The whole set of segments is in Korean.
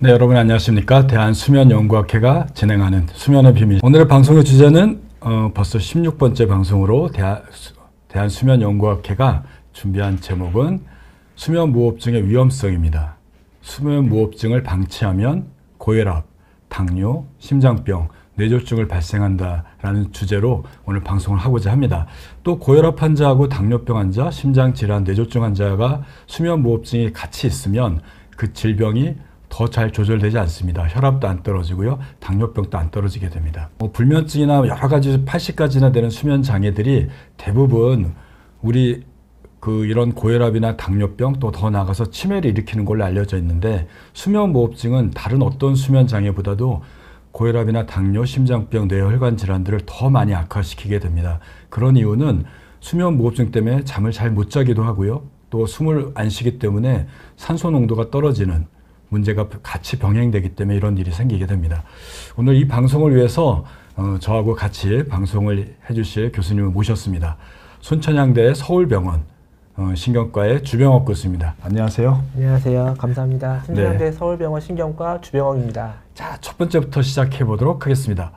네, 여러분 안녕하십니까? 대한수면연구학회가 진행하는 수면의 비밀. 오늘의 방송의 주제는 벌써 16번째 방송으로 대한수면연구학회가 준비한 제목은 수면무호흡증의 위험성입니다. 수면무호흡증을 방치하면 고혈압, 당뇨, 심장병, 뇌졸중을 발생한다라는 주제로 오늘 방송을 하고자 합니다. 또 고혈압 환자하고 당뇨병 환자, 심장질환, 뇌졸중 환자가 수면무호흡증이 같이 있으면 그 질병이 더 잘 조절되지 않습니다. 혈압도 안 떨어지고요. 당뇨병도 안 떨어지게 됩니다. 불면증이나 여러 가지 80가지나 되는 수면 장애들이 대부분 우리 이런 고혈압이나 당뇨병 또 더 나아가서 치매를 일으키는 걸로 알려져 있는데 수면무호흡증은 다른 어떤 수면 장애보다도 고혈압이나 당뇨, 심장병, 뇌혈관 질환들을 더 많이 악화시키게 됩니다. 그런 이유는 수면무호흡증 때문에 잠을 잘 못 자기도 하고요. 또 숨을 안 쉬기 때문에 산소 농도가 떨어지는 문제가 같이 병행되기 때문에 이런 일이 생기게 됩니다. 오늘 이 방송을 위해서 저하고 같이 방송을 해주실 교수님을 모셨습니다. 순천향대 서울병원 신경과의 주병옥 교수입니다. 안녕하세요. 안녕하세요. 감사합니다. 순천향대 서울병원 신경과 주병옥입니다. 자, 첫 번째부터 시작해 보도록 하겠습니다.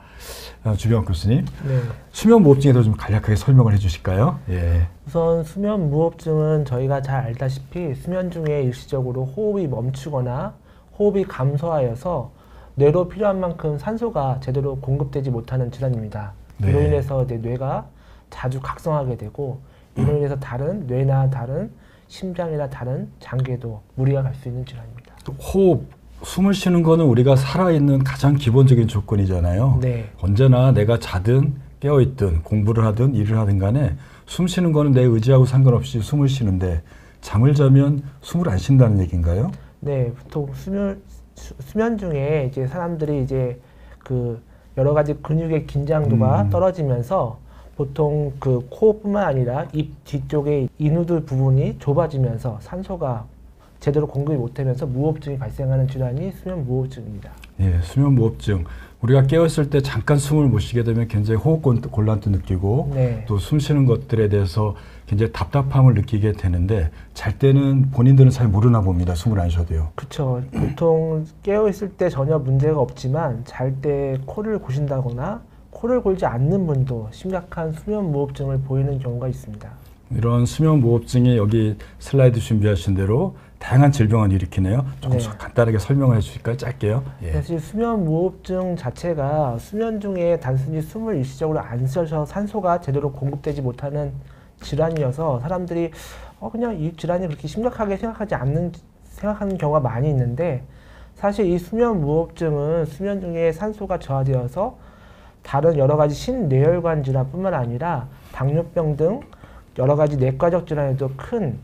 주병옥 교수님, 네. 수면무호흡증에 대해서 좀 간략하게 설명을 해주실까요? 예. 우선 수면무호흡증은 저희가 잘 알다시피 수면 중에 일시적으로 호흡이 멈추거나 호흡이 감소하여서 뇌로 필요한 만큼 산소가 제대로 공급되지 못하는 질환입니다. 네. 이로 인해서 뇌가 자주 각성하게 되고 이로 인해서 다른 뇌나 다른 심장이나 다른 장기에도 무리가 갈 수 있는 질환입니다. 또 호흡, 숨을 쉬는 거는 우리가 살아있는 가장 기본적인 조건이잖아요. 네. 언제나 내가 자든 깨어있든 공부를 하든 일을 하든 간에 숨 쉬는 거는 내 의지하고 상관없이 숨을 쉬는데 잠을 자면 숨을 안 쉰다는 얘기인가요? 네, 보통 수면 중에 이제 사람들이 이제 여러 가지 근육의 긴장도가 떨어지면서 보통 코뿐만 아니라 입 뒤쪽에 인후들 부분이 좁아지면서 산소가 제대로 공급이 못되면서 무호흡증이 발생하는 질환이 수면무호흡증입니다. 예, 수면무호흡증. 우리가 깨어있을 때 잠깐 숨을 못 쉬게 되면 굉장히 호흡곤란도 느끼고 네. 또 숨 쉬는 것들에 대해서 굉장히 답답함을 느끼게 되는데 잘 때는 본인들은 잘 모르나 봅니다. 숨을 안 쉬어도요. 그렇죠. 보통 깨어있을 때 전혀 문제가 없지만 잘 때 코를 고신다거나 코를 골지 않는 분도 심각한 수면무호흡증을 보이는 경우가 있습니다. 이런 수면무호흡증이 여기 슬라이드 준비하신 대로 다양한 질병을 일으키네요. 조금 네. 간단하게 설명을 해주실까요? 짧게요. 예. 사실 수면무호흡증 자체가 수면 중에 단순히 숨을 일시적으로 안 쉬어서 산소가 제대로 공급되지 못하는 질환이어서 사람들이 그냥 이 질환이 그렇게 심각하게 생각하는 경우가 많이 있는데 사실 이 수면무호흡증은 수면 중에 산소가 저하되어서 다른 여러 가지 심뇌혈관 질환뿐만 아니라 당뇨병 등 여러 가지 내과적 질환에도 큰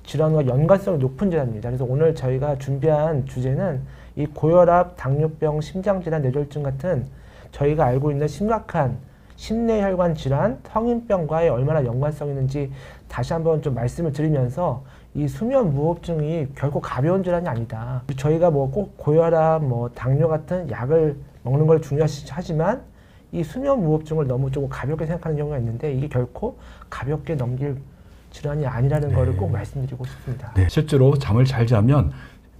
질환과 연관성이 높은 질환입니다. 그래서 오늘 저희가 준비한 주제는 이 고혈압, 당뇨병, 심장질환, 뇌졸중 같은 저희가 알고 있는 심각한 심뇌혈관 질환, 성인병과의 얼마나 연관성이 있는지 다시 한번 좀 말씀을 드리면서 이 수면무호흡증이 결코 가벼운 질환이 아니다. 저희가 꼭 고혈압, 당뇨 같은 약을 먹는 걸 중요하지만 이 수면무호흡증을 너무 조금 가볍게 생각하는 경우가 있는데 이게 결코 가볍게 넘길 질환이 아니라는 거를 꼭 말씀드리고 싶습니다. 네, 실제로 잠을 잘 자면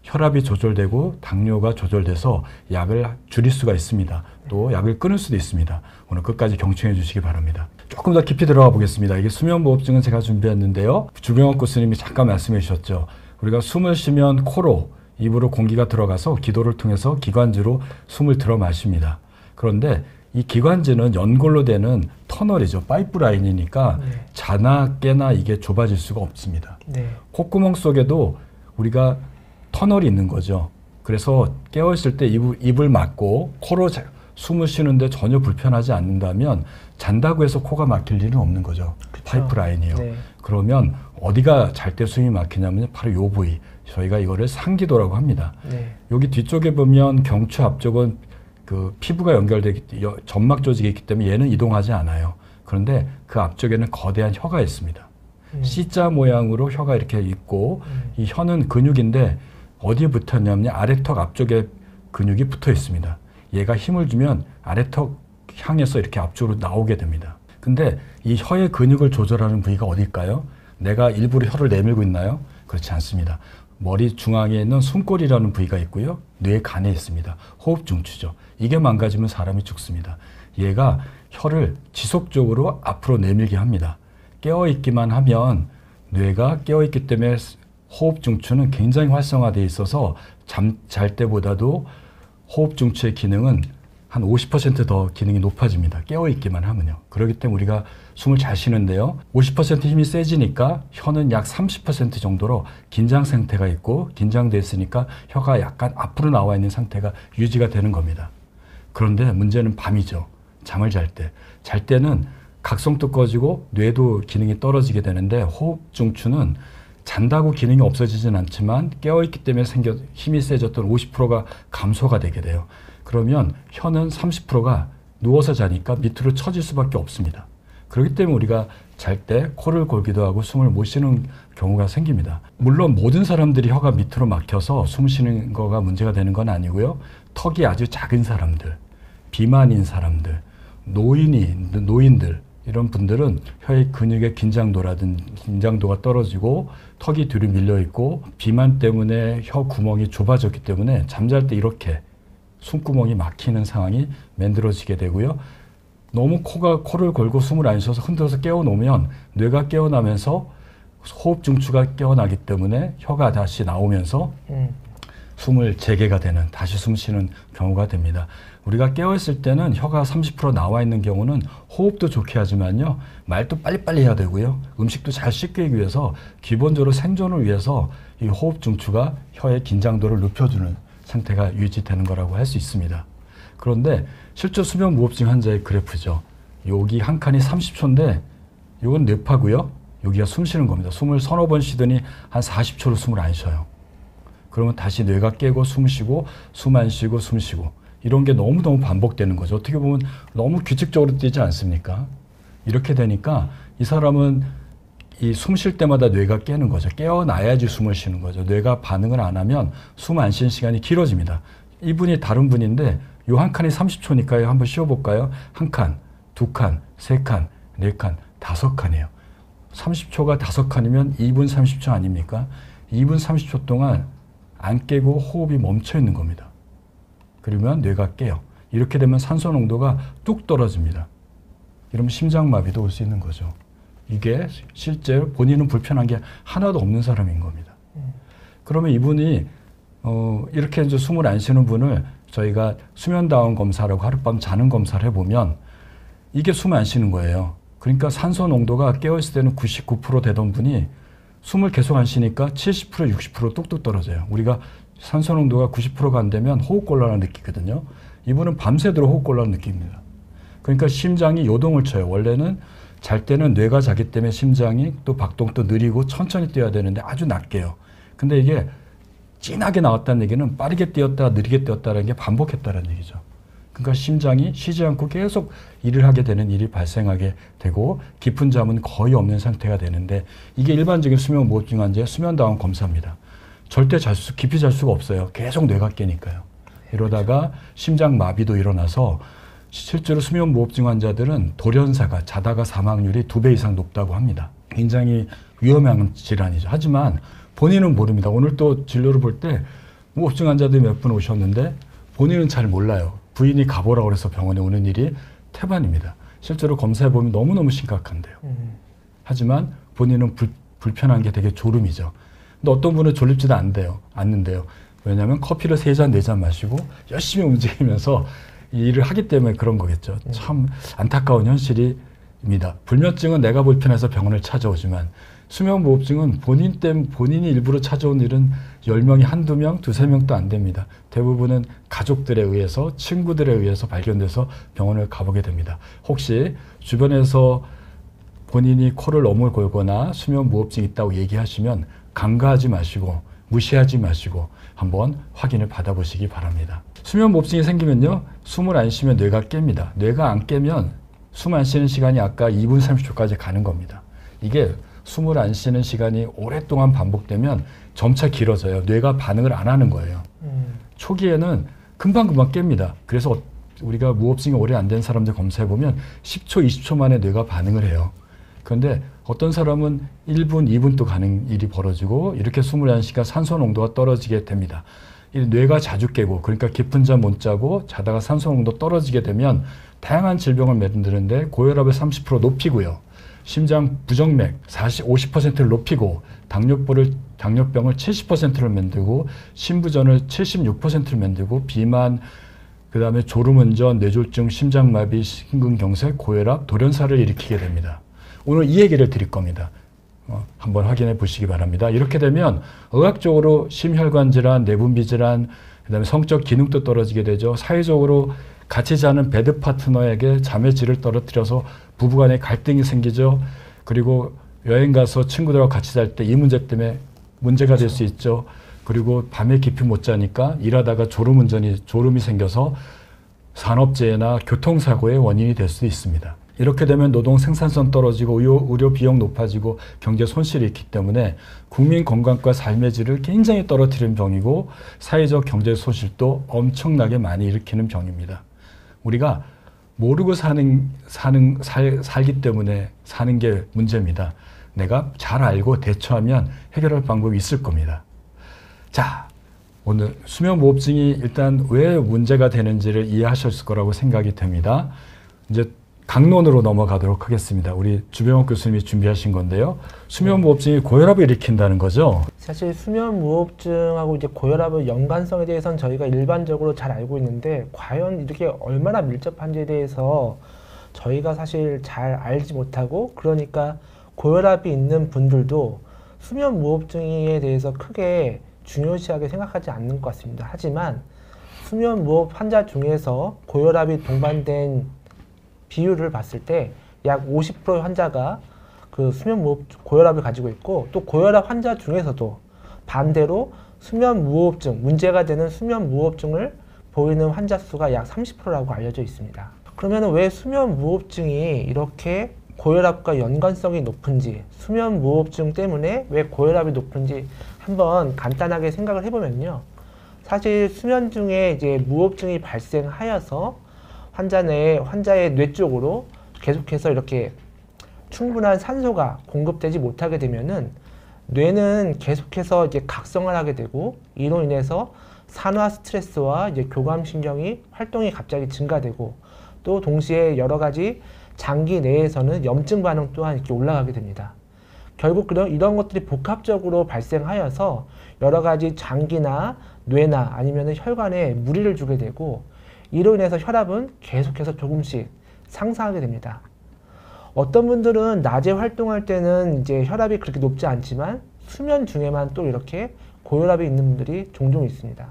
혈압이 조절되고 당뇨가 조절돼서 약을 줄일 수가 있습니다. 또 약을 끊을 수도 있습니다. 오늘 끝까지 경청해 주시기 바랍니다. 조금 더 깊이 들어가 보겠습니다. 이게 수면무호흡증은 제가 준비했는데요. 주병옥 교수님이 잠깐 말씀해 주셨죠. 우리가 숨을 쉬면 코로, 입으로 공기가 들어가서 기도를 통해서 기관지로 숨을 들어 마십니다. 그런데 이 기관지는 연골로 되는 터널이죠. 파이프라인이니까 자나 깨나 이게 좁아질 수가 없습니다. 네. 콧구멍 속에도 우리가 터널이 있는 거죠. 그래서 깨어있을 때 입을 막고 코로 숨을 쉬는데 전혀 불편하지 않는다면 잔다고 해서 코가 막힐 일은 없는 거죠. 그쵸. 파이프라인이요. 네. 그러면 어디가 잘 때 숨이 막히냐면 바로 요 부위. 저희가 이거를 상기도라고 합니다. 네. 여기 뒤쪽에 보면 경추 앞쪽은 피부가 연결되기 점막 조직이 있기 때문에 얘는 이동하지 않아요. 그런데 그 앞쪽에는 거대한 혀가 있습니다. C자 모양으로 혀가 이렇게 있고 이 혀는 근육인데 어디에 붙었냐면 아래턱 앞쪽에 근육이 붙어 있습니다. 얘가 힘을 주면 아래턱 향해서 이렇게 앞쪽으로 나오게 됩니다. 근데 이 혀의 근육을 조절하는 부위가 어딜까요? 내가 일부러 혀를 내밀고 있나요? 그렇지 않습니다. 머리 중앙에 있는 숨골이라는 부위가 있고요. 뇌 간에 있습니다. 호흡 중추죠. 이게 망가지면 사람이 죽습니다. 얘가 혀를 지속적으로 앞으로 내밀게 합니다. 깨어있기만 하면 뇌가 깨어있기 때문에 호흡 중추는 굉장히 활성화되어 있어서 잘 때보다도 호흡 중추의 기능은 한 50% 더 기능이 높아집니다. 깨어있기만 하면요. 그렇기 때문에 우리가 숨을 잘 쉬는데요. 50% 힘이 세지니까 혀는 약 30% 정도로 긴장 상태가 있고 긴장돼 있으니까 혀가 약간 앞으로 나와 있는 상태가 유지가 되는 겁니다. 그런데 문제는 밤이죠. 잠을 잘 때. 잘 때는 각성도 꺼지고 뇌도 기능이 떨어지게 되는데 호흡 중추는 잔다고 기능이 없어지진 않지만 깨어있기 때문에 힘이 세졌던 50%가 감소가 되게 돼요. 그러면 혀는 30%가 누워서 자니까 밑으로 처질 수밖에 없습니다. 그렇기 때문에 우리가 잘 때 코를 골기도 하고 숨을 못 쉬는 경우가 생깁니다. 물론 모든 사람들이 혀가 밑으로 막혀서 숨 쉬는 거가 문제가 되는 건 아니고요. 턱이 아주 작은 사람들, 비만인 사람들, 노인들 이런 분들은 혀의 근육의 긴장도가 떨어지고 턱이 뒤로 밀려 있고 비만 때문에 혀 구멍이 좁아졌기 때문에 잠잘 때 이렇게 숨구멍이 막히는 상황이 만들어지게 되고요. 너무 코를 걸고 숨을 안 쉬어서 흔들어서 깨어놓으면 뇌가 깨어나면서 호흡 중추가 깨어나기 때문에 혀가 다시 나오면서 숨을 재개가 되는 다시 숨 쉬는 경우가 됩니다. 우리가 깨어있을 때는 혀가 30% 나와 있는 경우는 호흡도 좋게 하지만요. 말도 빨리빨리 해야 되고요. 음식도 잘 씹기 위해서 기본적으로 생존을 위해서 이 호흡 중추가 혀의 긴장도를 높여주는 상태가 유지되는 거라고 할 수 있습니다. 그런데 실제 수면 무호흡증 환자의 그래프죠. 여기 한 칸이 30초인데 이건 뇌파고요. 여기가 숨 쉬는 겁니다. 숨을 서너 번 쉬더니 한 40초로 숨을 안 쉬어요. 그러면 다시 뇌가 깨고 숨 쉬고 숨 안 쉬고 숨 쉬고 이런 게 너무너무 반복되는 거죠. 어떻게 보면 너무 규칙적으로 뛰지 않습니까? 이렇게 되니까 이 사람은 이 숨 쉴 때마다 뇌가 깨는 거죠. 깨어나야지 숨을 쉬는 거죠. 뇌가 반응을 안 하면 숨 안 쉬는 시간이 길어집니다. 이분이 다른 분인데 요 한 칸이 30초니까요. 한번 쉬어볼까요? 한 칸, 두 칸, 세 칸, 네 칸, 5칸이에요. 30초가 5칸이면 2분 30초 아닙니까? 2분 30초 동안 안 깨고 호흡이 멈춰 있는 겁니다. 그러면 뇌가 깨요. 이렇게 되면 산소 농도가 뚝 떨어집니다. 이러면 심장마비도 올 수 있는 거죠. 이게 실제 본인은 불편한 게 하나도 없는 사람인 겁니다. 그러면 이분이 이렇게 이제 숨을 안 쉬는 분을 저희가 수면다운 검사라고 하룻밤 자는 검사를 해보면 이게 숨 안 쉬는 거예요. 그러니까 산소 농도가 깨어있을 때는 99% 되던 분이 숨을 계속 안 쉬니까 70%, 60% 뚝뚝 떨어져요. 우리가 산소 농도가 90%가 안 되면 호흡곤란을 느끼거든요. 이분은 밤새도록 호흡곤란을 느낍니다. 그러니까 심장이 요동을 쳐요. 원래는 잘 때는 뇌가 자기 때문에 심장이 또 박동도 느리고 천천히 뛰어야 되는데 아주 낮게요. 근데 이게 진하게 나왔다는 얘기는 빠르게 뛰었다 느리게 뛰었다는 게 반복했다는 얘기죠. 그러니까 심장이 쉬지 않고 계속 일을 하게 되는 일이 발생하게 되고 깊은 잠은 거의 없는 상태가 되는데 이게 일반적인 수면 무호흡증 환자의 수면다운 검사입니다. 절대 깊이 잘 수가 없어요. 계속 뇌가 깨니까요. 이러다가 심장 마비도 일어나서 실제로 수면 무호흡증 환자들은 돌연사가 자다가 사망률이 2배 이상 높다고 합니다. 굉장히 위험한 질환이죠. 하지만 본인은 모릅니다. 오늘 또 진료를 볼 때 무호흡증 환자들이 몇 분 오셨는데 본인은 잘 몰라요. 부인이 가보라고 그래서 병원에 오는 일이 태반입니다. 실제로 검사해보면 너무너무 심각한데요. 하지만 본인은 불편한 게 되게 졸음이죠. 근데 어떤 분은 졸립지도 않는데요. 왜냐하면 커피를 3잔, 4잔 마시고 열심히 움직이면서 일을 하기 때문에 그런 거겠죠. 참 안타까운 현실입니다. 불면증은 내가 불편해서 병원을 찾아오지만 수면무호흡증은 본인이 일부러 찾아온 일은 10명이 한두 명, 두세 명도 안 됩니다. 대부분은 가족들에 의해서, 친구들에 의해서 발견돼서 병원을 가보게 됩니다. 혹시 주변에서 본인이 코를 너무 골거나 수면무호흡증이 있다고 얘기하시면 간과하지 마시고 무시하지 마시고 한번 확인을 받아보시기 바랍니다. 수면무호흡증이 생기면요. 숨을 안 쉬면 뇌가 깹니다. 뇌가 안 깨면 숨 안 쉬는 시간이 아까 2분 30초까지 가는 겁니다. 이게 숨을 안 쉬는 시간이 오랫동안 반복되면 점차 길어져요. 뇌가 반응을 안 하는 거예요. 초기에는 금방금방 깹니다. 그래서 우리가 무호흡증이 오래 안 된 사람들 검사해보면 10초, 20초 만에 뇌가 반응을 해요. 그런데 어떤 사람은 1분, 2분도 가는 일이 벌어지고 이렇게 21시간 산소 농도가 떨어지게 됩니다. 이 뇌가 자주 깨고 그러니까 깊은 잠 못 자고 자다가 산소 농도 떨어지게 되면 다양한 질병을 만드는데 고혈압을 30% 높이고요. 심장 부정맥 50%를 높이고 당뇨병을 70%를 만들고 심부전을 76%를 만들고 비만 그다음에 졸음운전, 뇌졸중, 심장마비, 심근경색, 고혈압, 돌연사를 일으키게 됩니다. 오늘 이 얘기를 드릴 겁니다. 한번 확인해 보시기 바랍니다. 이렇게 되면 의학적으로 심혈관 질환, 내분비 질환, 그다음에 성적 기능도 떨어지게 되죠. 사회적으로 같이 자는 베드 파트너에게 자매 질을 떨어뜨려서 부부간에 갈등이 생기죠. 그리고 여행 가서 친구들하고 같이 잘 때 이 문제 때문에 문제가 될 수 있죠. 그리고 밤에 깊이 못 자니까 일하다가 졸음이 생겨서 산업재해나 교통사고의 원인이 될 수 있습니다. 이렇게 되면 노동 생산성 떨어지고 의료 비용 높아지고 경제 손실이 있기 때문에 국민 건강과 삶의 질을 굉장히 떨어뜨리는 병이고 사회적 경제 손실도 엄청나게 많이 일으키는 병입니다. 우리가 모르고 살기 때문에 사는 게 문제입니다. 내가 잘 알고 대처하면 해결할 방법이 있을 겁니다. 자, 오늘 수면무호흡증이 일단 왜 문제가 되는지를 이해하셨을 거라고 생각이 됩니다. 이제 강론으로 넘어가도록 하겠습니다. 우리 주병옥 교수님이 준비하신 건데요. 수면무호흡증이 고혈압을 일으킨다는 거죠? 사실 수면무호흡증하고 이제 고혈압의 연관성에 대해서는 저희가 일반적으로 잘 알고 있는데 과연 이렇게 얼마나 밀접한지에 대해서 저희가 사실 잘 알지 못하고 그러니까 고혈압이 있는 분들도 수면무호흡증에 대해서 크게 중요시하게 생각하지 않는 것 같습니다. 하지만 수면무호흡 환자 중에서 고혈압이 동반된 비율을 봤을 때 약 50% 환자가 그 고혈압을 가지고 있고 또 고혈압 환자 중에서도 반대로 수면무호흡증, 문제가 되는 수면무호흡증을 보이는 환자 수가 약 30%라고 알려져 있습니다. 그러면 왜 수면무호흡증이 이렇게 고혈압과 연관성이 높은지, 수면무호흡증 때문에 왜 고혈압이 높은지 한번 간단하게 생각을 해보면요. 사실 수면 중에 이제 무호흡증이 발생하여서 환자의 뇌 쪽으로 계속해서 이렇게 충분한 산소가 공급되지 못하게 되면은 뇌는 계속해서 이제 각성을 하게 되고 이로 인해서 산화 스트레스와 이제 교감신경이 활동이 갑자기 증가되고 또 동시에 여러 가지 장기 내에서는 염증 반응 또한 이렇게 올라가게 됩니다. 결국 이런 것들이 복합적으로 발생하여서 여러 가지 장기나 뇌나 아니면 혈관에 무리를 주게 되고 이로 인해서 혈압은 계속해서 조금씩 상승하게 됩니다. 어떤 분들은 낮에 활동할 때는 이제 혈압이 그렇게 높지 않지만 수면 중에만 또 이렇게 고혈압이 있는 분들이 종종 있습니다.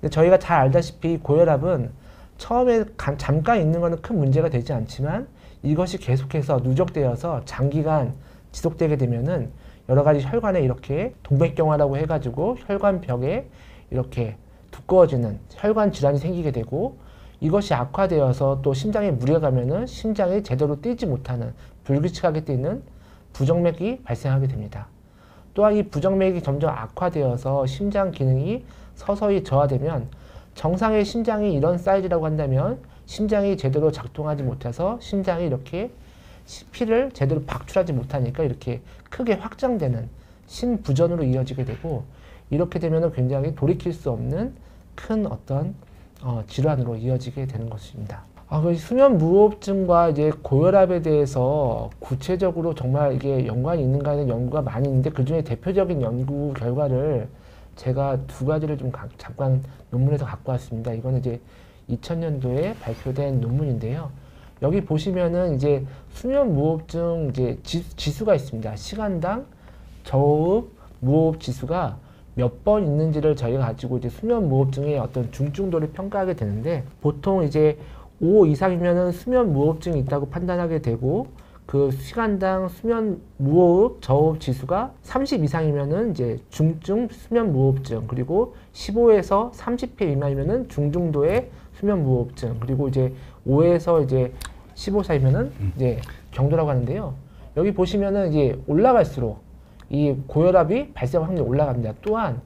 근데 저희가 잘 알다시피 고혈압은 처음에 잠깐 있는 것은 큰 문제가 되지 않지만 이것이 계속해서 누적되어서 장기간 지속되게 되면은 여러 가지 혈관에 이렇게 동맥경화라고 해가지고 혈관벽에 이렇게 두꺼워지는 혈관 질환이 생기게 되고 이것이 악화되어서 또 심장에 무리가 가면은 심장이 제대로 뛰지 못하는 불규칙하게 뛰는 부정맥이 발생하게 됩니다. 또한 이 부정맥이 점점 악화되어서 심장 기능이 서서히 저하되면 정상의 심장이 이런 사이즈라고 한다면 심장이 제대로 작동하지 못해서 심장이 이렇게 피를 제대로 박출하지 못하니까 이렇게 크게 확장되는 심부전으로 이어지게 되고 이렇게 되면 굉장히 돌이킬 수 없는 큰 어떤 질환으로 이어지게 되는 것입니다. 수면 무호흡증과 이제 고혈압에 대해서 구체적으로 정말 이게 연관이 있는가 하는 연구가 많이 있는데 그 중에 대표적인 연구 결과를 제가 두 가지를 좀 잠깐 논문에서 갖고 왔습니다. 이거는 이제 2000년도에 발표된 논문인데요. 여기 보시면은 이제 수면 무호흡증 이제 지수가 있습니다. 시간당 저호흡 무호흡 지수가 몇 번 있는지를 저희가 가지고 이제 수면 무호흡증의 어떤 중증도를 평가하게 되는데 보통 이제 5 이상이면은 수면 무호흡증이 있다고 판단하게 되고 그 시간당 수면 무호흡 저호흡 지수가 30 이상이면은 이제 중증 수면 무호흡증 그리고 15에서 30회 미만이면은 중증도의 수면 무호흡증 그리고 이제 5에서 이제 15 사이면은 이제 경도라고 하는데요. 여기 보시면은 이제 올라갈수록 이 고혈압이 발생 확률이 올라갑니다. 또한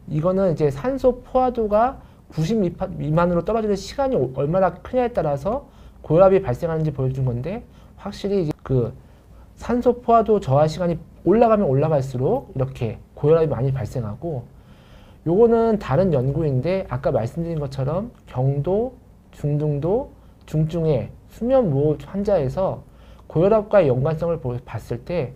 이거는 이제 산소 포화도가 90 미만으로 떨어지는 시간이 얼마나 크냐에 따라서 고혈압이 발생하는지 보여준 건데 확실히 이제 그 산소 포화도 저하 시간이 올라가면 올라갈수록 이렇게 고혈압이 많이 발생하고, 요거는 다른 연구인데 아까 말씀드린 것처럼 경도, 중등도, 중증의 수면 무호흡 환자에서 고혈압과의 연관성을 봤을 때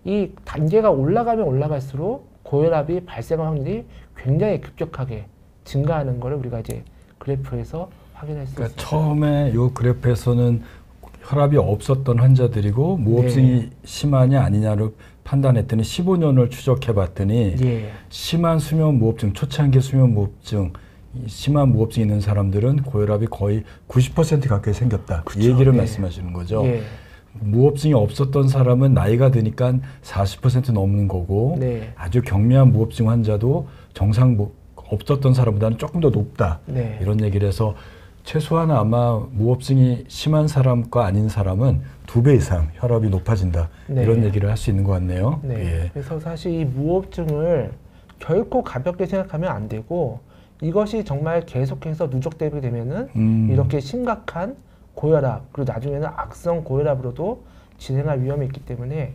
이 단계가 올라가면 올라갈수록 고혈압이 발생할 확률이 굉장히 급격하게 증가하는 것을 우리가 이제 그래프에서 확인할 수 그러니까 있습니다. 처음에 이 그래프에서는 혈압이 없었던 환자들이고 무호흡증이 네. 심하냐 아니냐를 판단했더니 15년을 추적해 봤더니 예. 심한 수면 무호흡증, 초창기 수면 무호흡증, 심한 무호흡증 있는 사람들은 고혈압이 거의 90% 가까이 생겼다. 그쵸, 이 얘기를 네. 말씀하시는 거죠. 예. 무호흡증이 없었던 사람은 나이가 드니까 40% 넘는 거고 네. 아주 경미한 무호흡증 환자도 없었던 사람보다는 조금 더 높다. 네. 이런 얘기를 해서 최소한 아마 무호흡증이 심한 사람과 아닌 사람은 2배 이상 혈압이 높아진다. 네. 이런 얘기를 할 수 있는 것 같네요. 네. 예. 그래서 사실 이 무호흡증을 결코 가볍게 생각하면 안 되고, 이것이 정말 계속해서 누적되게 되면은 이렇게 심각한 고혈압, 그리고 나중에는 악성 고혈압으로도 진행할 위험이 있기 때문에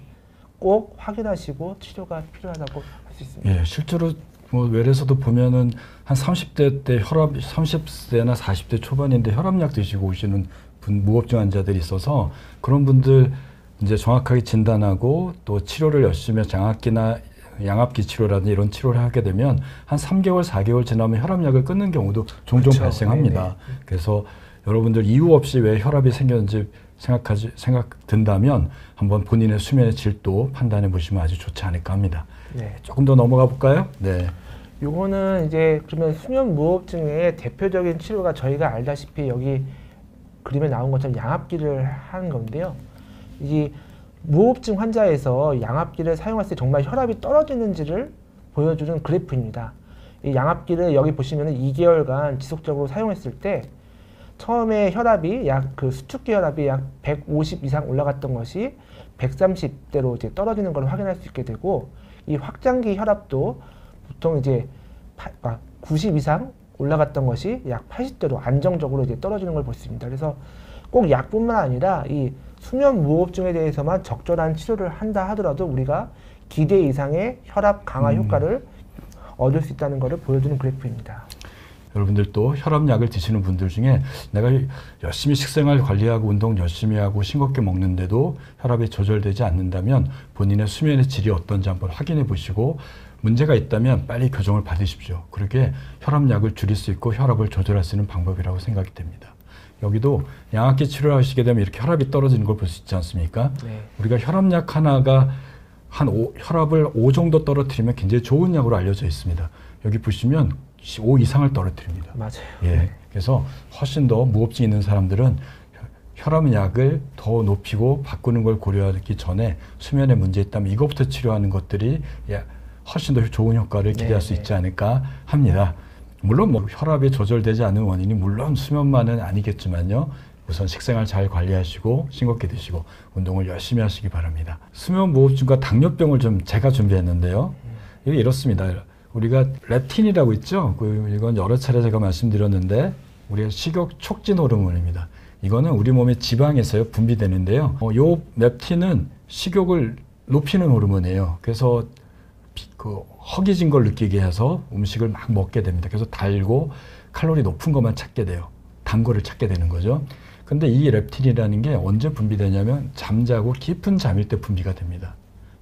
꼭 확인하시고 치료가 필요하다고 할 수 있습니다. 예, 실제로 뭐 외래에서도 보면은 한 30대 때 혈압 30대나 40대 초반인데 혈압약 드시고 오시는 무호흡증 환자들이 있어서 그런 분들 이제 정확하게 진단하고 또 치료를 열심히 장악기나 양압기 치료라든지 이런 치료를 하게 되면 한 3개월, 4개월 지나면 혈압약을 끊는 경우도 종종 그렇죠. 발생합니다. 네네. 그래서 여러분들 이유 없이 왜 혈압이 생겼는지 생각 든다면 한번 본인의 수면의 질도 판단해 보시면 아주 좋지 않을까 합니다. 네. 조금 더 넘어가 볼까요? 네. 요거는 이제 그러면 수면 무호흡증의 대표적인 치료가 저희가 알다시피 여기 그림에 나온 것처럼 양압기를 하는 건데요. 이 무호흡증 환자에서 양압기를 사용했을 때 정말 혈압이 떨어지는지를 보여주는 그래프입니다. 이 양압기를 여기 보시면 2개월간 지속적으로 사용했을 때 처음에 혈압이 수축기 혈압이 약 150 이상 올라갔던 것이 130대로 이제 떨어지는 걸 확인할 수 있게 되고, 이 확장기 혈압도 보통 이제 90 이상 올라갔던 것이 약 80대로 안정적으로 이제 떨어지는 걸 볼 수 있습니다. 그래서 꼭 약뿐만 아니라 이 수면 무호흡증에 대해서만 적절한 치료를 한다 하더라도 우리가 기대 이상의 혈압 강화 효과를 얻을 수 있다는 것을 보여주는 그래프입니다. 여러분들도 혈압약을 드시는 분들 중에 내가 열심히 식생활 관리하고 운동 열심히 하고 싱겁게 먹는데도 혈압이 조절되지 않는다면 본인의 수면의 질이 어떤지 한번 확인해 보시고 문제가 있다면 빨리 교정을 받으십시오. 그렇게 혈압약을 줄일 수 있고 혈압을 조절할 수 있는 방법이라고 생각이 됩니다. 여기도 양압기 치료를 하시게 되면 이렇게 혈압이 떨어지는 걸 볼 수 있지 않습니까? 네. 우리가 혈압약 하나가 혈압을 5 정도 떨어뜨리면 굉장히 좋은 약으로 알려져 있습니다. 여기 보시면 5 이상을 떨어뜨립니다. 맞아요. 예, 그래서 훨씬 더 무호흡증 있는 사람들은 혈압약을 더 높이고 바꾸는 걸 고려하기 전에 수면에 문제 있다면 이것부터 치료하는 것들이 훨씬 더 좋은 효과를 기대할 수 있지 않을까 합니다. 물론 뭐 혈압이 조절되지 않는 원인이 물론 수면만은 아니겠지만요. 우선 식생활 잘 관리하시고 싱겁게 드시고 운동을 열심히 하시기 바랍니다. 수면 무호흡증과 당뇨병을 좀 제가 준비했는데요. 이게 이렇습니다. 우리가 렙틴이라고 있죠. 이건 여러 차례 제가 말씀드렸는데 우리의 식욕 촉진 호르몬입니다. 이거는 우리 몸의 지방에서요 분비되는데요. 요 렙틴은 식욕을 높이는 호르몬이에요. 그래서 허기진 걸 느끼게 해서 음식을 막 먹게 됩니다. 그래서 달고 칼로리 높은 것만 찾게 돼요. 단 거를 찾게 되는 거죠. 근데 이 렙틴이라는 게 언제 분비되냐면 잠자고 깊은 잠일 때 분비가 됩니다.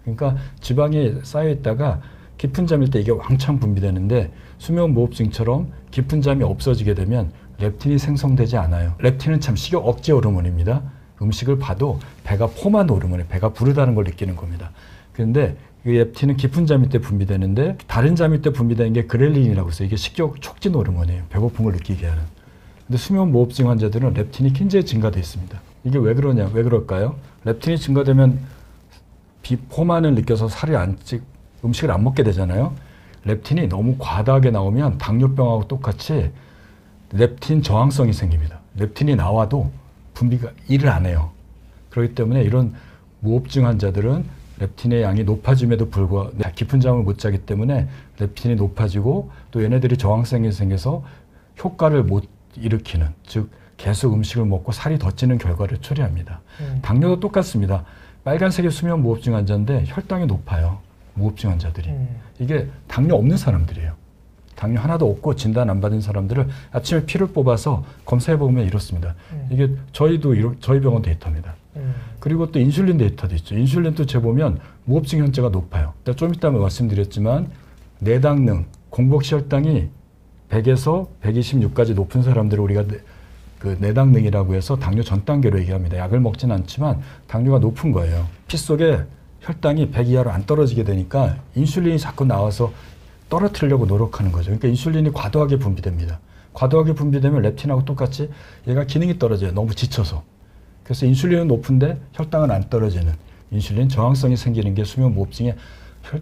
그러니까 지방에 쌓여 있다가 깊은 잠일 때 이게 왕창 분비되는데 수면 무호흡증처럼 깊은 잠이 없어지게 되면 렙틴이 생성되지 않아요. 렙틴은 참 식욕 억제 호르몬입니다. 음식을 봐도 배가 포만 호르몬이에요. 배가 부르다는 걸 느끼는 겁니다. 그런데 이 렙틴은 깊은 잠일 때 분비되는데 다른 잠일 때 분비되는 게 그렐린이라고 있어요. 이게 식욕 촉진 호르몬이에요. 배고픔을 느끼게 하는. 근데 수면 무호흡증 환자들은 렙틴이 굉장히 증가되어 있습니다. 이게 왜 그러냐? 왜 그럴까요? 렙틴이 증가되면 포만을 느껴서 음식을 안 먹게 되잖아요. 렙틴이 너무 과다하게 나오면 당뇨병하고 똑같이 렙틴 저항성이 생깁니다. 렙틴이 나와도 분비가 일을 안 해요. 그렇기 때문에 이런 무호흡증 환자들은 렙틴의 양이 높아짐에도 불구하고 깊은 잠을 못 자기 때문에 렙틴이 높아지고 또 얘네들이 저항성이 생겨서 효과를 못 일으키는, 즉 계속 음식을 먹고 살이 더 찌는 결과를 초래합니다. 당뇨도 똑같습니다. 빨간색이 수면 무호흡증 환자인데 혈당이 높아요. 무호흡증 환자들이. 이게 당뇨 없는 사람들이에요. 당뇨 하나도 없고 진단 안 받은 사람들을 아침에 피를 뽑아서 검사해보면 이렇습니다. 이게 저희 병원 데이터입니다. 그리고 또 인슐린 데이터도 있죠. 인슐린도 재보면 무호흡증 현재가 높아요. 좀 이따 말씀드렸지만 내당능, 공복시 혈당이 100에서 126까지 높은 사람들을 우리가 그 내당능이라고 해서 당뇨 전 단계로 얘기합니다. 약을 먹지는 않지만 당뇨가 높은 거예요. 피 속에 혈당이 100 이하로 안 떨어지게 되니까 인슐린이 자꾸 나와서 떨어뜨리려고 노력하는 거죠. 그러니까 인슐린이 과도하게 분비됩니다. 과도하게 분비되면 렙틴하고 똑같이 얘가 기능이 떨어져요. 너무 지쳐서. 그래서 인슐린은 높은데 혈당은 안 떨어지는 인슐린 저항성이 생기는 게 수면 무호흡증에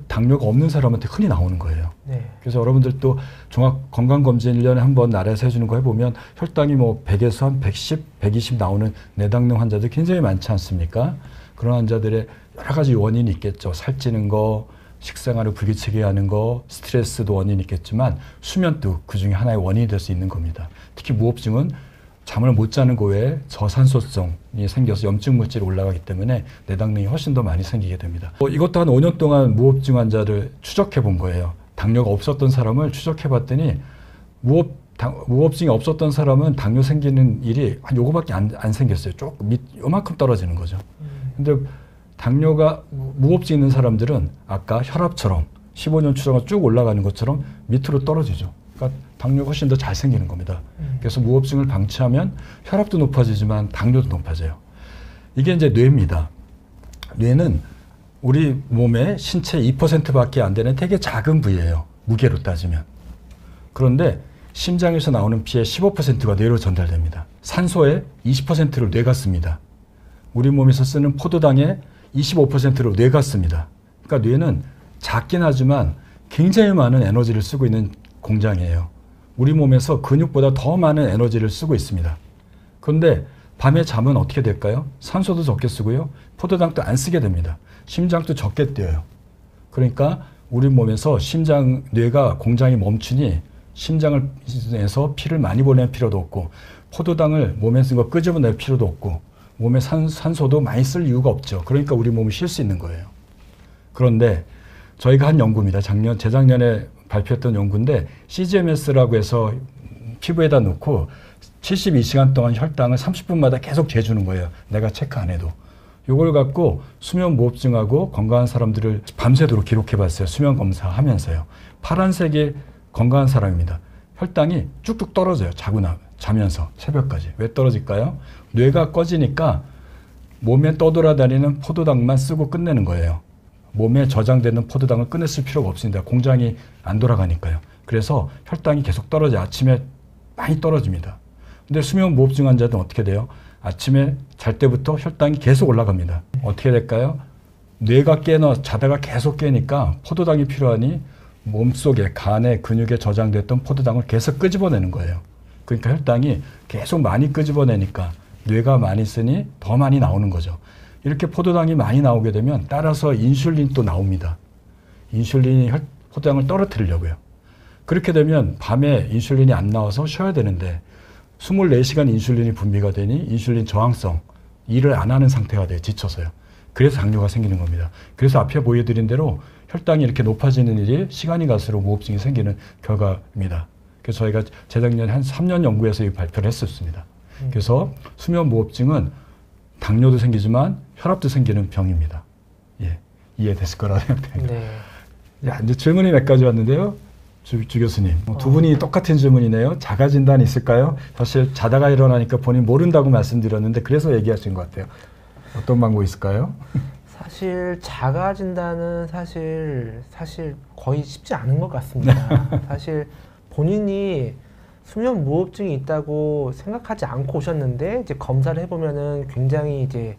당뇨가 없는 사람한테 흔히 나오는 거예요. 네. 그래서 여러분들도 종합 건강검진 1년에 한 번 나라에서 해주는 거 해보면 혈당이 뭐 100에서 한 110, 120 나오는 내당능 환자들 굉장히 많지 않습니까? 그런 환자들의 여러 가지 원인이 있겠죠. 살찌는 거, 식생활을 불규칙하게 하는 거, 스트레스도 원인이 있겠지만 수면도 그 중에 하나의 원인이 될 수 있는 겁니다. 특히 무호흡증은 잠을 못 자는 거에 저산소성이 생겨서 염증 물질이 올라가기 때문에 내당능이 훨씬 더 많이 생기게 됩니다. 이것도 한 5년 동안 무호흡증 환자를 추적해 본 거예요. 당뇨가 없었던 사람을 추적해 봤더니 무호흡증이 없었던 사람은 당뇨 생기는 일이 한 요거밖에 안 생겼어요. 조금 요만큼 떨어지는 거죠. 근데 당뇨가 무호흡증 있는 사람들은 아까 혈압처럼 15년 추적을 쭉 올라가는 것처럼 밑으로 떨어지죠. 그러니까 당뇨가 훨씬 더 잘 생기는 겁니다. 그래서 무호흡증을 방치하면 혈압도 높아지지만 당뇨도 높아져요. 이게 이제 뇌입니다. 뇌는 우리 몸의 신체 2%밖에 안 되는 되게 작은 부위예요. 무게로 따지면. 그런데 심장에서 나오는 피의 15%가 뇌로 전달됩니다. 산소의 20%를 뇌가 씁니다. 우리 몸에서 쓰는 포도당의 25%로 뇌가 씁니다. 그러니까 뇌는 작긴 하지만 굉장히 많은 에너지를 쓰고 있는 공장이에요. 우리 몸에서 근육보다 더 많은 에너지를 쓰고 있습니다. 그런데 밤에 자면 어떻게 될까요? 산소도 적게 쓰고요. 포도당도 안 쓰게 됩니다. 심장도 적게 뛰어요. 그러니까 우리 몸에서 뇌가 공장이 멈추니 심장에서 피를 많이 보낼 필요도 없고 포도당을 몸에 쓴 거 끄집어낼 필요도 없고 몸에 산소도 많이 쓸 이유가 없죠. 그러니까 우리 몸이 쉴 수 있는 거예요. 그런데 저희가 한 연구입니다. 재작년에 발표했던 연구인데 CGMS라고 해서 피부에다 놓고 72시간 동안 혈당을 30분마다 계속 재주는 거예요. 내가 체크 안 해도. 이걸 갖고 수면 무호흡증하고 건강한 사람들을 밤새도록 기록해 봤어요. 수면 검사하면서요. 파란색이 건강한 사람입니다. 혈당이 쭉쭉 떨어져요. 자면서 새벽까지. 왜 떨어질까요? 뇌가 꺼지니까 몸에 떠돌아다니는 포도당만 쓰고 끝내는 거예요. 몸에 저장되는 포도당을 꺼냈을 필요가 없습니다. 공장이 안 돌아가니까요. 그래서 혈당이 계속 떨어져요. 아침에 많이 떨어집니다. 근데 수면 무호흡증 환자들은 어떻게 돼요? 아침에 잘 때부터 혈당이 계속 올라갑니다. 어떻게 될까요? 뇌가 자다가 계속 깨니까 포도당이 필요하니 몸속에 간에 근육에 저장됐던 포도당을 계속 끄집어내는 거예요. 그러니까 혈당이 계속 많이 끄집어내니까 뇌가 많이 쓰니 더 많이 나오는 거죠. 이렇게 포도당이 많이 나오게 되면 따라서 인슐린도 나옵니다. 인슐린이 포도당을 떨어뜨리려고요. 그렇게 되면 밤에 인슐린이 안 나와서 쉬어야 되는데 24시간 인슐린이 분비가 되니 인슐린 저항성, 일을 안 하는 상태가 돼요. 지쳐서요. 그래서 당뇨가 생기는 겁니다. 그래서 앞에 보여드린 대로 혈당이 이렇게 높아지는 일이 시간이 갈수록 무호흡증이 생기는 결과입니다. 그래서 저희가 재작년에 한 3년 연구에서 이 발표를 했었습니다. 그래서 수면 무호흡증은 당뇨도 생기지만 혈압도 생기는 병입니다. 예, 이해됐을 거라 생각됩니다. 네. 야, 이제 질문이 몇 가지 왔는데요. 주 교수님, 두 분이 똑같은 질문이네요. 자가 진단이 있을까요? 사실 자다가 일어나니까 본인 모른다고 말씀드렸는데 그래서 얘기하신 것 같아요. 어떤 방법이 있을까요? 사실 자가 진단은 사실 거의 쉽지 않은 것 같습니다. 사실 본인이 수면 무호흡증이 있다고 생각하지 않고 오셨는데 이제 검사를 해보면은 굉장히 이제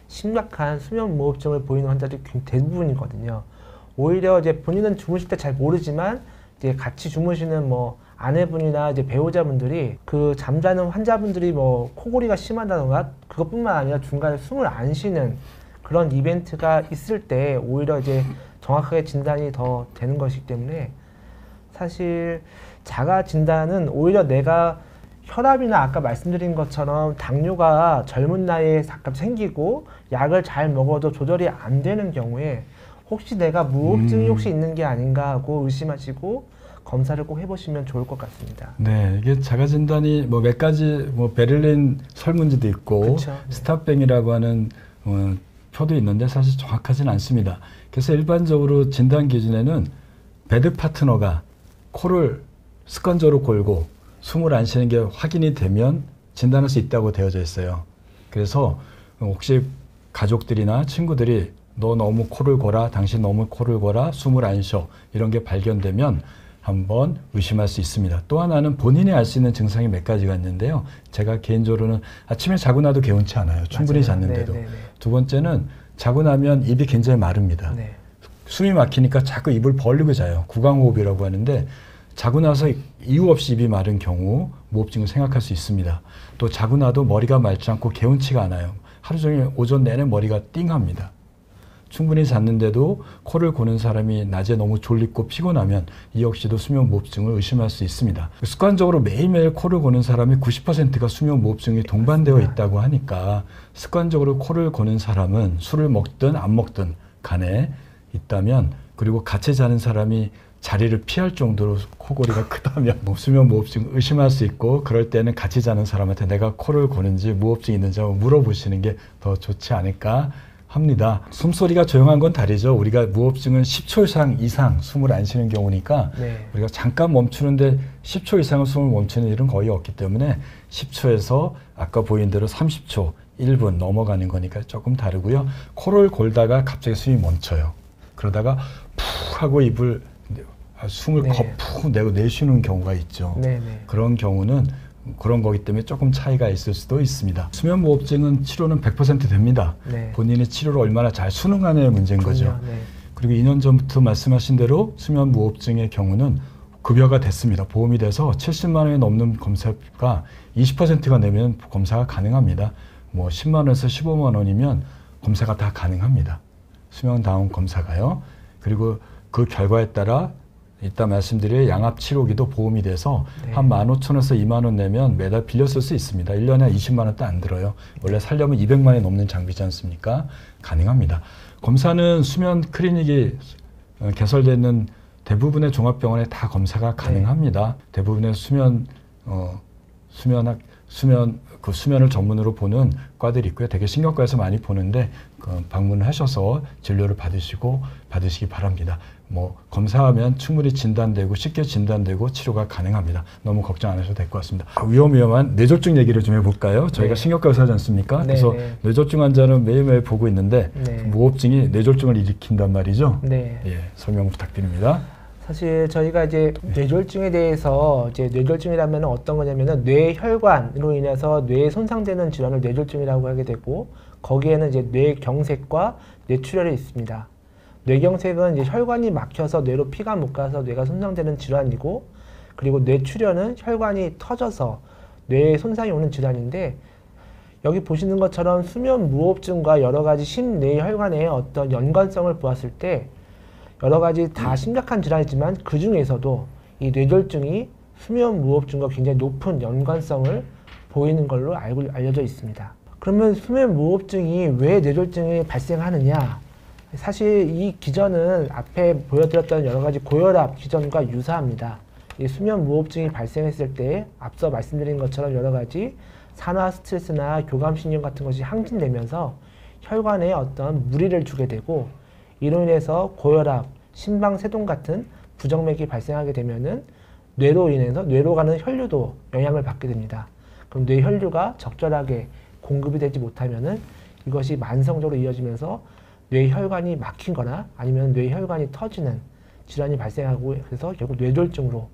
심각한 수면 무호흡증을 보이는 환자들이 대부분이거든요. 오히려 이제 본인은 주무실 때 잘 모르지만 이제 같이 주무시는 뭐 아내분이나 이제 배우자분들이 그 잠자는 환자분들이 뭐 코골이가 심하다던가 그것뿐만 아니라 중간에 숨을 안 쉬는 그런 이벤트가 있을 때 오히려 이제 정확하게 진단이 더 되는 것이기 때문에 사실 자가 진단은 오히려 내가 혈압이나 아까 말씀드린 것처럼 당뇨가 젊은 나이에 가끔 생기고 약을 잘 먹어도 조절이 안 되는 경우에 혹시 내가 무호흡증이 혹시 있는 게 아닌가 하고 의심하시고 검사를 꼭 해보시면 좋을 것 같습니다. 네, 이게 자가진단이 뭐 몇 가지 뭐 베를린 설문지도 있고 그쵸, 네. 스탑뱅이라고 하는 표도 있는데 사실 정확하진 않습니다. 그래서 일반적으로 진단 기준에는 베드 파트너가 코를 습관적으로 골고 숨을 안 쉬는 게 확인이 되면 진단할 수 있다고 되어져 있어요. 그래서 혹시 가족들이나 친구들이 너 너무 코를 골아, 당신 너무 코를 골아, 숨을 안 쉬어 이런 게 발견되면 한번 의심할 수 있습니다. 또 하나는 본인이 알 수 있는 증상이 몇 가지가 있는데요. 제가 개인적으로는 아침에 자고 나도 개운치 않아요. 충분히 맞아요. 잤는데도. 네네네. 두 번째는 자고 나면 입이 굉장히 마릅니다. 네. 숨이 막히니까 자꾸 입을 벌리고 자요. 구강호흡이라고 하는데 자고 나서 이유 없이 입이 마른 경우 무호흡증을 생각할 수 있습니다. 또 자고 나도 머리가 맑지 않고 개운치가 않아요. 하루 종일 오전 내내 머리가 띵합니다. 충분히 잤는데도 코를 고는 사람이 낮에 너무 졸립고 피곤하면 이 역시도 수면무호흡증을 의심할 수 있습니다. 습관적으로 매일매일 코를 고는 사람이 90%가 수면무호흡증이 동반되어 있다고 하니까 습관적으로 코를 고는 사람은 술을 먹든 안 먹든 간에 있다면, 그리고 같이 자는 사람이 자리를 피할 정도로 코골이가 크다면 수면무호흡증 의심할 수 있고, 그럴 때는 같이 자는 사람한테 내가 코를 고는지 무호흡증이 있는지 한번 물어보시는 게 더 좋지 않을까 합니다. 숨소리가 조용한 건 다르죠. 우리가 무호흡증은 10초 이상 숨을 안 쉬는 경우니까 네. 우리가 잠깐 멈추는데 10초 이상은 숨을 멈추는 일은 거의 없기 때문에 10초에서 아까 보인 대로 30초, 1분 넘어가는 거니까 조금 다르고요. 코를 골다가 갑자기 숨이 멈춰요. 그러다가 푹 하고 숨을 네. 푹 내고 내쉬는 경우가 있죠. 네네. 그런 경우는 그런 거기 때문에 조금 차이가 있을 수도 있습니다. 수면무호흡증은 치료는 100% 됩니다. 네. 본인이 치료를 얼마나 잘 수능하느냐의 문제인 거죠. 네. 그리고 2년 전부터 말씀하신 대로 수면무호흡증의 경우는 급여가 됐습니다. 보험이 돼서 70만 원이 넘는 검사가 20%가 내면 검사가 가능합니다. 뭐 10만 원에서 15만 원이면 검사가 다 가능합니다. 수면다운 검사가요. 그리고 그 결과에 따라 이따 말씀드릴 양압치료기도 보험이 돼서 네. 한 15,000원에서 2만 원 내면 매달 빌려 쓸 수 있습니다. 1년에 20만 원도 안 들어요. 원래 살려면 200만 원이 넘는 장비지 않습니까? 가능합니다. 검사는 수면 클리닉이 개설되는 대부분의 종합병원에 다 검사가 가능합니다. 대부분의 수면을 전문으로 보는 과들이 있고요. 되게 신경과에서 많이 보는데 방문을 하셔서 진료를 받으시기 바랍니다. 뭐 검사하면 충분히 진단되고 쉽게 진단되고 치료가 가능합니다. 너무 걱정 안 하셔도 될 것 같습니다. 위험한 뇌졸중 얘기를 좀 해볼까요? 저희가 네. 신경과 의사지 않습니까? 네, 그래서 네. 뇌졸중 환자는 매일매일 보고 있는데 네. 무호흡증이 뇌졸중을 일으킨단 말이죠. 네. 예, 설명 부탁드립니다. 사실 저희가 이제 뇌졸중에 대해서 이제 뇌졸중이라면 어떤 거냐면은 뇌혈관으로 인해서 뇌에 손상되는 질환을 뇌졸중이라고 하게 되고, 거기에는 이제 뇌경색과 뇌출혈이 있습니다. 뇌경색은 이제 혈관이 막혀서 뇌로 피가 못 가서 뇌가 손상되는 질환이고, 그리고 뇌출혈은 혈관이 터져서 뇌에 손상이 오는 질환인데, 여기 보시는 것처럼 수면 무호흡증과 여러 가지 심뇌혈관의 어떤 연관성을 보았을 때 여러 가지 다 심각한 질환이지만 그 중에서도 이 뇌졸중이 수면 무호흡증과 굉장히 높은 연관성을 보이는 걸로 알려져 있습니다. 그러면 수면 무호흡증이 왜 뇌졸중이 발생하느냐? 사실 이 기전은 앞에 보여드렸던 여러 가지 고혈압 기전과 유사합니다. 이 수면 무호흡증이 발생했을 때 앞서 말씀드린 것처럼 여러 가지 산화 스트레스나 교감신경 같은 것이 항진되면서 혈관에 어떤 무리를 주게 되고, 이로 인해서 고혈압, 심방세동 같은 부정맥이 발생하게 되면은 뇌로 인해서 뇌로 가는 혈류도 영향을 받게 됩니다. 그럼 뇌혈류가 적절하게 공급이 되지 못하면은 이것이 만성적으로 이어지면서 뇌혈관이 막힌거나 아니면 뇌혈관이 터지는 질환이 발생하고, 그래서 결국 뇌졸중으로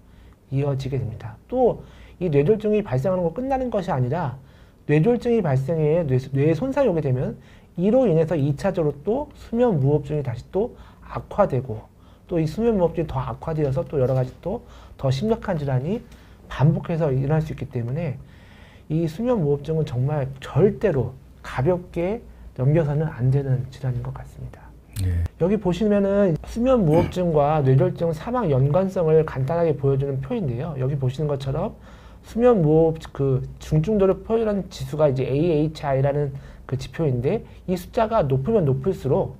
이어지게 됩니다. 또 이 뇌졸중이 발생하는 거 끝나는 것이 아니라 뇌졸중이 발생해 뇌에 손상이 오게 되면 이로 인해서 2차적으로 또 수면 무호흡증이 다시 또 악화되고, 또 이 수면 무호흡증이 더 악화되어서 또 여러 가지 또 더 심각한 질환이 반복해서 일어날 수 있기 때문에 이 수면 무호흡증은 정말 절대로 가볍게 넘겨서는 안 되는 질환인 것 같습니다. 예. 여기 보시면은 수면 무호흡증과 뇌졸중 사망 연관성을 간단하게 보여주는 표인데요. 여기 보시는 것처럼 수면 무호흡 그 중증도를 표현하는 지수가 이제 AHI라는 그 지표인데 이 숫자가 높으면 높을수록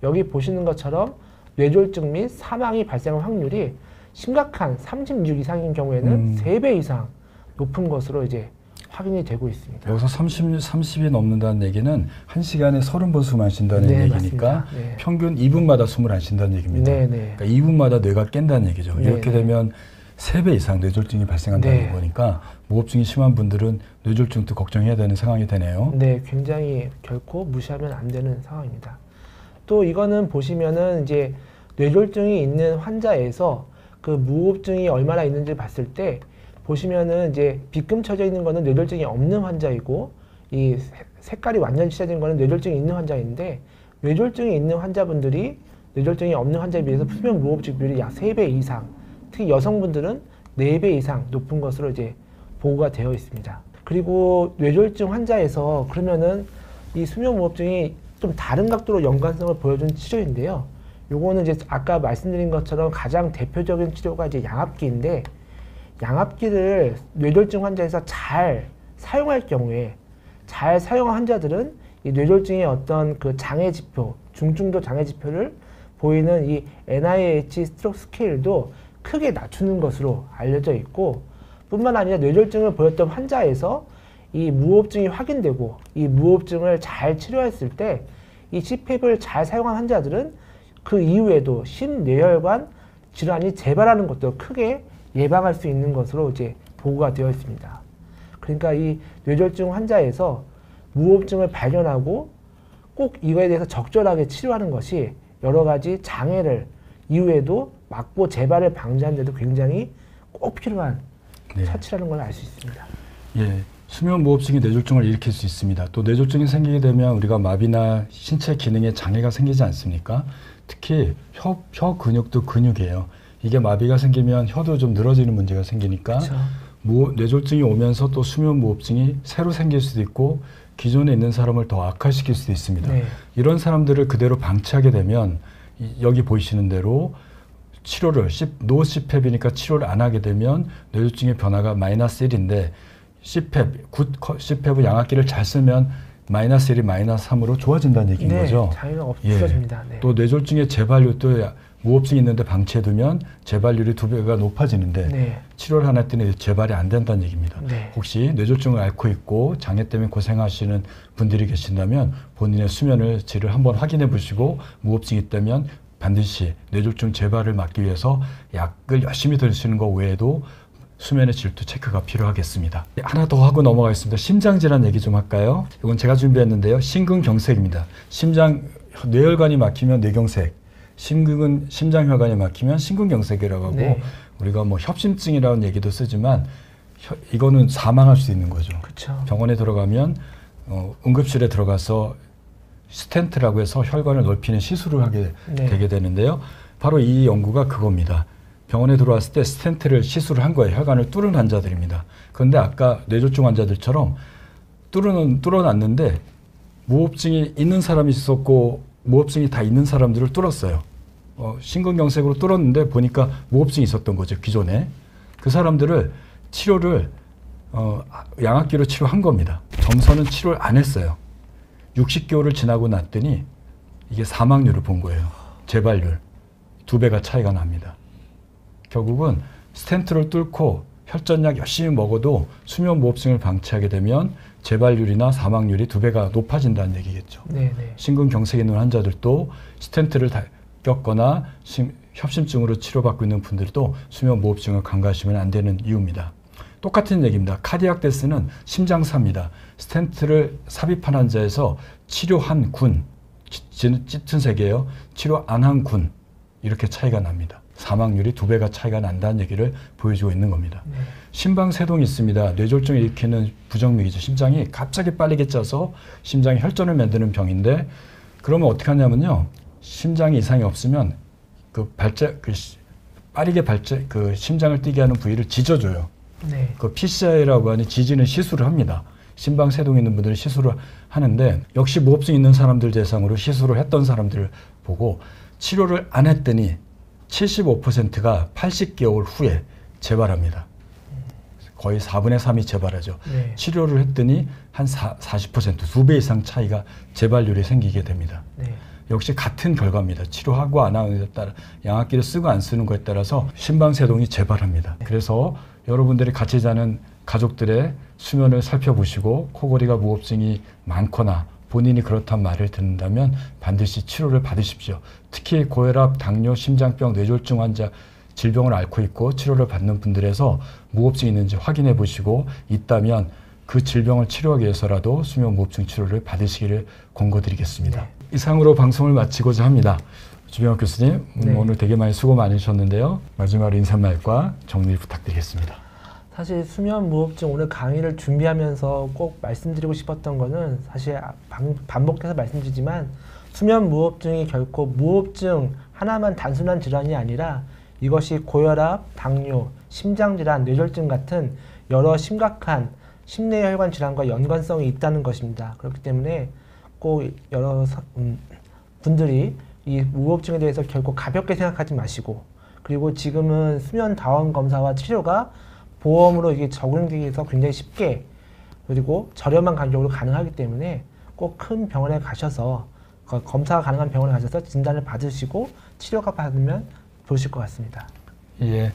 여기 보시는 것처럼 뇌졸중 및 사망이 발생할 확률이 심각한 36 이상인 경우에는 3배 이상 높은 것으로 이제 확인이 되고 있습니다. 여기서 30이 넘는다는 얘기는 1시간에 30번 숨 안 쉰다는 네, 얘기니까 네. 평균 2분마다 숨을 안 쉰다는 얘기입니다. 네, 네. 그러니까 2분마다 뇌가 깬다는 얘기죠. 네, 이렇게 네. 되면 3배 이상 뇌졸중이 발생한다는 네. 거니까 무호흡증이 심한 분들은 뇌졸중도 걱정해야 되는 상황이 되네요. 네, 굉장히 결코 무시하면 안 되는 상황입니다. 또 이거는 보시면은 이제 뇌졸중이 있는 환자에서 그 무호흡증이 얼마나 있는지 봤을 때 보시면은 이제 빗금 쳐져 있는 거는 뇌졸중이 없는 환자이고 이 색깔이 완전히 칠해진 거는 뇌졸중이 있는 환자인데 뇌졸중이 있는 환자분들이 뇌졸중이 없는 환자에 비해서 수면 무호흡증 비율이 약 3배 이상, 특히 여성분들은 4배 이상 높은 것으로 이제 보고가 되어 있습니다. 그리고 뇌졸중 환자에서 그러면은 이 수면 무호흡증이 좀 다른 각도로 연관성을 보여준 치료인데요. 요거는 이제 아까 말씀드린 것처럼 가장 대표적인 치료가 이제 양압기인데 양압기를 뇌졸중 환자에서 잘 사용할 경우에 잘 사용한 환자들은 이 뇌졸중의 어떤 그 장애 지표, 중증도 장애 지표를 보이는 이 NIH 스트로크 스케일도 크게 낮추는 것으로 알려져 있고 뿐만 아니라 뇌졸중을 보였던 환자에서 이 무호흡증이 확인되고 이 무호흡증을 잘 치료했을 때 이 CPAP을 잘 사용한 환자들은 그 이후에도 심뇌혈관 질환이 재발하는 것도 크게 예방할 수 있는 것으로 이제 보고가 되어 있습니다. 그러니까 이 뇌졸중 환자에서 무호흡증을 발견하고 꼭 이거에 대해서 적절하게 치료하는 것이 여러 가지 장애를 이후에도 막고 재발을 방지하는 데도 굉장히 꼭 필요한 네. 처치라는 걸 알 수 있습니다. 예, 수면 무호흡증이 뇌졸중을 일으킬 수 있습니다. 또 뇌졸중이 생기게 되면 우리가 마비나 신체 기능에 장애가 생기지 않습니까? 특히 혀 근육도 근육이에요. 이게 마비가 생기면 혀도 좀 늘어지는 문제가 생기니까 그렇죠. 뇌졸중이 오면서 또 수면 무호흡증이 새로 생길 수도 있고 기존에 있는 사람을 더 악화시킬 수도 있습니다. 네. 이런 사람들을 그대로 방치하게 되면 여기 보이시는 대로 치료를 노 CPAP이니까 치료를 안 하게 되면 뇌졸중의 변화가 마이너스 1인데 굿 CPAP 양압기를 잘 쓰면 마이너스 1이 마이너스 3으로 좋아진다는 얘기인 네, 거죠. 장애가 없어집니다. 네. 또 뇌졸중의 재발률도 무호흡증이 있는데 방치해두면 재발률이 2배가 높아지는데 네. 치료를 안 했더니 재발이 안 된다는 얘기입니다. 네. 혹시 뇌졸중을 앓고 있고 장애 때문에 고생하시는 분들이 계신다면 본인의 수면을 질을 한번 확인해 보시고 무호흡증이 있다면 반드시 뇌졸중 재발을 막기 위해서 약을 열심히 드시는 것 외에도 수면의 질도 체크가 필요하겠습니다. 하나 더 하고 넘어가겠습니다. 심장질환 얘기 좀 할까요? 이건 제가 준비했는데요. 심근경색입니다. 뇌혈관이 막히면 뇌경색, 심장혈관이 막히면 심근경색이라고 하고 네. 우리가 뭐 협심증이라는 얘기도 쓰지만 이거는 사망할 수 있는 거죠. 그렇죠. 병원에 들어가면 응급실에 들어가서 스텐트라고 해서 혈관을 넓히는 시술을 하게 네. 되게 되는데요. 바로 이 연구가 그겁니다. 병원에 들어왔을 때 스텐트를 시술을 한 거예요. 혈관을 뚫은 환자들입니다. 그런데 아까 뇌졸중 환자들처럼 뚫어놨는데 무호흡증이 있는 사람이 있었고 무호흡증이 다 있는 사람들을 뚫었어요. 심근경색으로 뚫었는데 보니까 무호흡증이 있었던 거죠. 기존에. 그 사람들을 치료를 양압기로 치료한 겁니다. 점선은 치료를 안 했어요. 60개월을 지나고 났더니 이게 사망률을 본 거예요. 재발률. 2배가 차이가 납니다. 결국은 스텐트를 뚫고 혈전약 열심히 먹어도 수면 무호흡증을 방치하게 되면 재발률이나 사망률이 2배가 높아진다는 얘기겠죠. 네, 네. 심근경색이 있는 환자들도 스텐트를 꼈거나 협심증으로 치료받고 있는 분들도 수면 무호흡증을 간과하시면 안 되는 이유입니다. 똑같은 얘기입니다. 카디악 데스는 심장사입니다. 스텐트를 삽입한 환자에서 치료한 군, 짙은 색이에요. 치료 안 한 군, 이렇게 차이가 납니다. 사망률이 2배가 차이가 난다는 얘기를 보여주고 있는 겁니다. 네. 심방세동이 있습니다. 뇌졸중을 일으키는 부정맥이죠. 심장이 갑자기 빠르게 쪄서 심장에 혈전을 만드는 병인데 그러면 어떻게 하냐면요. 심장에 이상이 없으면 빠르게 심장을 뛰게 하는 부위를 찢어줘요. 네. 그 PCI라고 하는 지지는 시술을 합니다. 심방세동 있는 분들은 시술을 하는데 역시 무호흡증 있는 사람들 대상으로 시술을 했던 사람들을 보고 치료를 안 했더니 75%가 80개월 후에 재발합니다. 거의 4분의 3이 재발하죠. 네. 치료를 했더니 한 40%, 2배 이상 차이가 재발률이 생기게 됩니다. 네. 역시 같은 결과입니다. 치료하고 안 하는 것에 따라 양압기를 쓰고 안 쓰는 것에 따라서 심방세동이 재발합니다. 그래서 여러분들이 같이 자는 가족들의 수면을 살펴보시고 코골이가 무호흡증이 많거나 본인이 그렇단 말을 듣는다면 반드시 치료를 받으십시오. 특히 고혈압, 당뇨, 심장병, 뇌졸중 환자 질병을 앓고 있고 치료를 받는 분들에서 무호흡증이 있는지 확인해 보시고 있다면 그 질병을 치료하기 위해서라도 수면 무호흡증 치료를 받으시기를 권고드리겠습니다. 네. 이상으로 방송을 마치고자 합니다. 주병욱 교수님, 네. 오늘 되게 많이 수고 많으셨는데요. 마지막으로 인사말과 정리 부탁드리겠습니다. 사실 수면 무호흡증 오늘 강의를 준비하면서 꼭 말씀드리고 싶었던 거는 사실 반복해서 말씀드리지만 수면 무호흡증이 결코 무호흡증 하나만 단순한 질환이 아니라 이것이 고혈압, 당뇨, 심장질환, 뇌졸중 같은 여러 심각한 심내혈관 질환과 연관성이 있다는 것입니다. 그렇기 때문에 꼭 여러 분들이 이 무호흡증에 대해서 결코 가볍게 생각하지 마시고, 그리고 지금은 수면 다원 검사와 치료가 보험으로 이게 적용되기 위해서 굉장히 쉽게 그리고 저렴한 가격으로 가능하기 때문에 꼭 큰 병원에 가셔서 검사가 가능한 병원에 가셔서 진단을 받으시고 치료가 받으면 좋으실 것 같습니다. 예,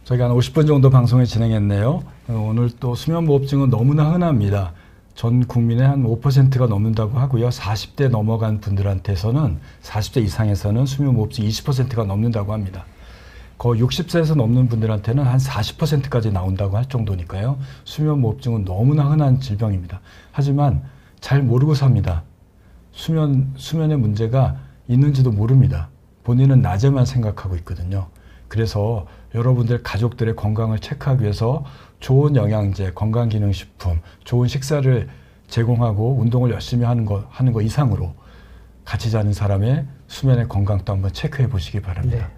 저희가 한 50분 정도 방송을 진행했네요. 오늘 또 수면무호흡증은 너무나 흔합니다. 전 국민의 한 5%가 넘는다고 하고요. 40대 넘어간 분들한테서는 40대 이상에서는 수면무호흡증 20%가 넘는다고 합니다. 거의 60세에서 넘는 분들한테는 한 40%까지 나온다고 할 정도니까요. 수면무호흡증은 너무나 흔한 질병입니다. 하지만 잘 모르고 삽니다. 수면의 문제가 있는지도 모릅니다. 본인은 낮에만 생각하고 있거든요. 그래서 여러분들 가족들의 건강을 체크하기 위해서 좋은 영양제, 건강기능식품, 좋은 식사를 제공하고 운동을 열심히 하는 거 이상으로 같이 자는 사람의 수면의 건강도 한번 체크해 보시기 바랍니다. 네.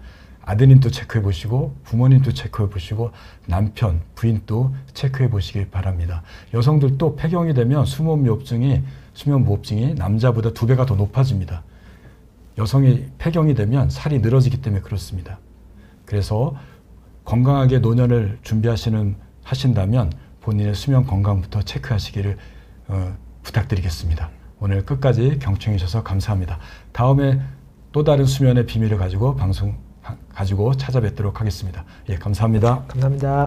아드님도 체크해 보시고 부모님도 체크해 보시고 남편, 부인도 체크해 보시기 바랍니다. 여성들도 폐경이 되면 수면무호흡증이 남자보다 2배가 더 높아집니다. 여성이 폐경이 되면 살이 늘어지기 때문에 그렇습니다. 그래서 건강하게 노년을 하신다면 본인의 수면 건강부터 체크하시기를 부탁드리겠습니다. 오늘 끝까지 경청해 주셔서 감사합니다. 다음에 또 다른 수면의 비밀을 가지고 찾아뵙도록 하겠습니다. 예, 감사합니다. 감사합니다.